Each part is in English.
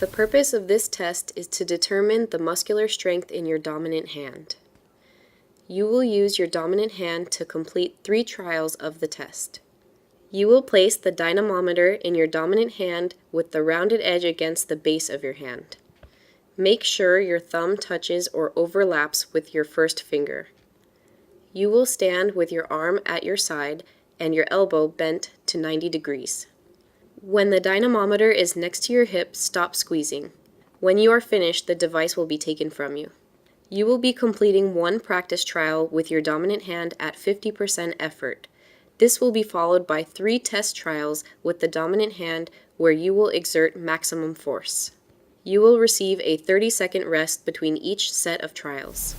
The purpose of this test is to determine the muscular strength in your dominant hand. You will use your dominant hand to complete 3 trials of the test. You will place the dynamometer in your dominant hand with the rounded edge against the base of your hand. Make sure your thumb touches or overlaps with your first finger. You will stand with your arm at your side and your elbow bent to 90 degrees. When the dynamometer is next to your hip, stop squeezing. When you are finished, the device will be taken from you. You will be completing 1 practice trial with your dominant hand at 50% effort. This will be followed by 3 test trials with the dominant hand where you will exert maximum force. You will receive a 30-second rest between each set of trials.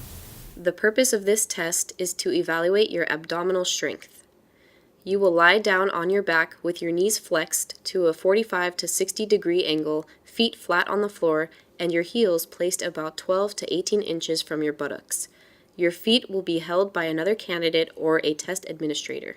The purpose of this test is to evaluate your abdominal strength. You will lie down on your back with your knees flexed to a 45 to 60 degree angle, feet flat on the floor, and your heels placed about 12 to 18 inches from your buttocks. Your feet will be held by another candidate or a test administrator.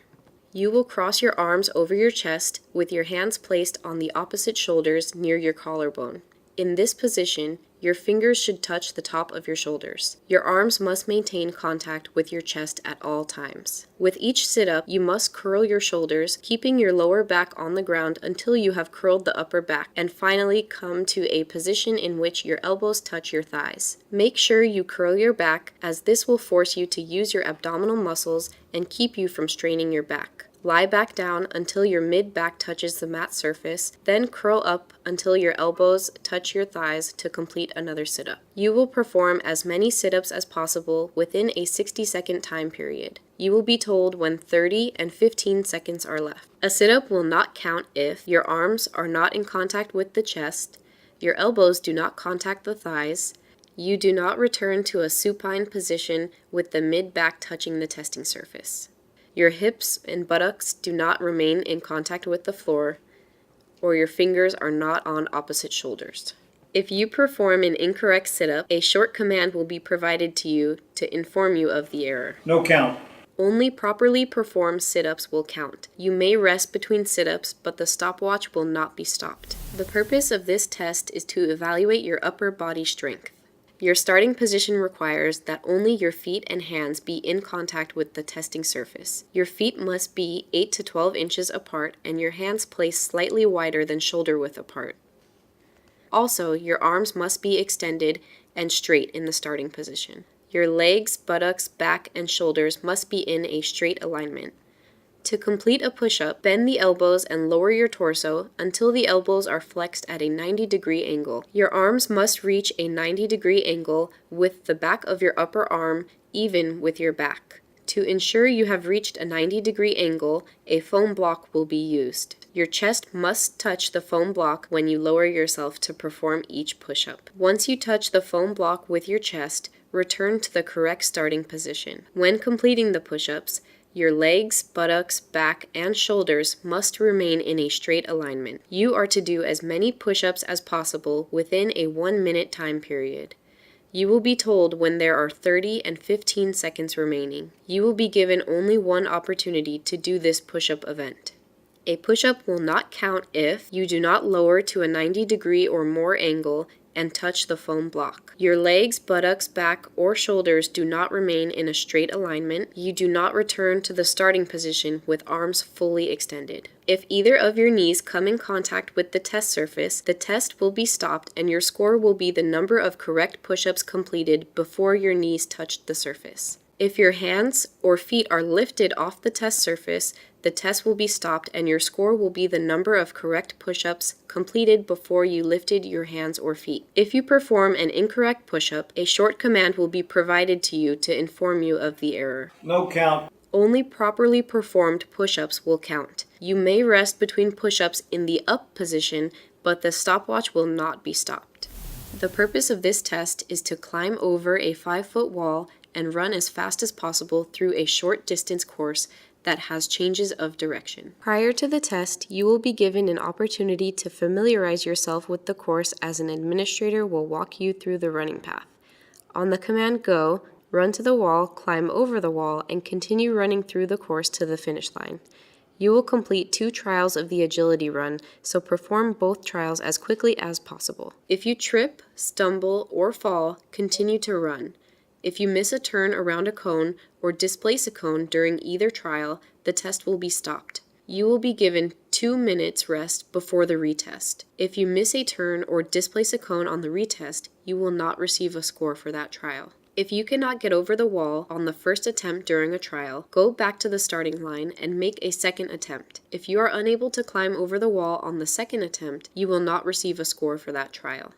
You will cross your arms over your chest with your hands placed on the opposite shoulders near your collarbone. In this position, your fingers should touch the top of your shoulders. Your arms must maintain contact with your chest at all times. With each sit-up, you must curl your shoulders, keeping your lower back on the ground until you have curled the upper back, and finally come to a position in which your elbows touch your thighs. Make sure you curl your back, as this will force you to use your abdominal muscles and keep you from straining your back. Lie back down until your mid-back touches the mat surface, then curl up until your elbows touch your thighs to complete another sit-up. You will perform as many sit-ups as possible within a 60-second time period. You will be told when 30 and 15 seconds are left. A sit-up will not count if your arms are not in contact with the chest, your elbows do not contact the thighs, you do not return to a supine position with the mid-back touching the testing surface, your hips and buttocks do not remain in contact with the floor, or your fingers are not on opposite shoulders. If you perform an incorrect sit-up, a short command will be provided to you to inform you of the error. No count. Only properly performed sit-ups will count. You may rest between sit-ups, but the stopwatch will not be stopped. The purpose of this test is to evaluate your upper body strength. Your starting position requires that only your feet and hands be in contact with the testing surface. Your feet must be 8 to 12 inches apart and your hands placed slightly wider than shoulder width apart. Also, your arms must be extended and straight in the starting position. Your legs, buttocks, back, and shoulders must be in a straight alignment. To complete a push-up, bend the elbows and lower your torso until the elbows are flexed at a 90-degree angle. Your arms must reach a 90-degree angle with the back of your upper arm even with your back. To ensure you have reached a 90-degree angle, a foam block will be used. Your chest must touch the foam block when you lower yourself to perform each push-up. Once you touch the foam block with your chest, return to the correct starting position. When completing the push-ups, your legs, buttocks, back, and shoulders must remain in a straight alignment. You are to do as many push-ups as possible within a 1-minute time period. You will be told when there are 30 and 15 seconds remaining. You will be given only 1 opportunity to do this push-up event. A push-up will not count if you do not lower to a 90-degree or more angle and touch the foam block. Your legs, buttocks, back, or shoulders do not remain in a straight alignment. You do not return to the starting position with arms fully extended. If either of your knees come in contact with the test surface, the test will be stopped and your score will be the number of correct push-ups completed before your knees touched the surface. If your hands or feet are lifted off the test surface, the test will be stopped and your score will be the number of correct push-ups completed before you lifted your hands or feet. If you perform an incorrect push-up, a short command will be provided to you to inform you of the error. No count. Only properly performed push-ups will count. You may rest between push-ups in the up position, but the stopwatch will not be stopped. The purpose of this test is to climb over a 5-foot wall and run as fast as possible through a short distance course that has changes of direction. Prior to the test, you will be given an opportunity to familiarize yourself with the course as an administrator will walk you through the running path. On the command go, run to the wall, climb over the wall, and continue running through the course to the finish line. You will complete 2 trials of the agility run, so perform both trials as quickly as possible. If you trip, stumble, or fall, continue to run. If you miss a turn around a cone or displace a cone during either trial, the test will be stopped. You will be given 2 minutes rest before the retest. If you miss a turn or displace a cone on the retest, you will not receive a score for that trial. If you cannot get over the wall on the first attempt during a trial, go back to the starting line and make a second attempt. If you are unable to climb over the wall on the second attempt, you will not receive a score for that trial.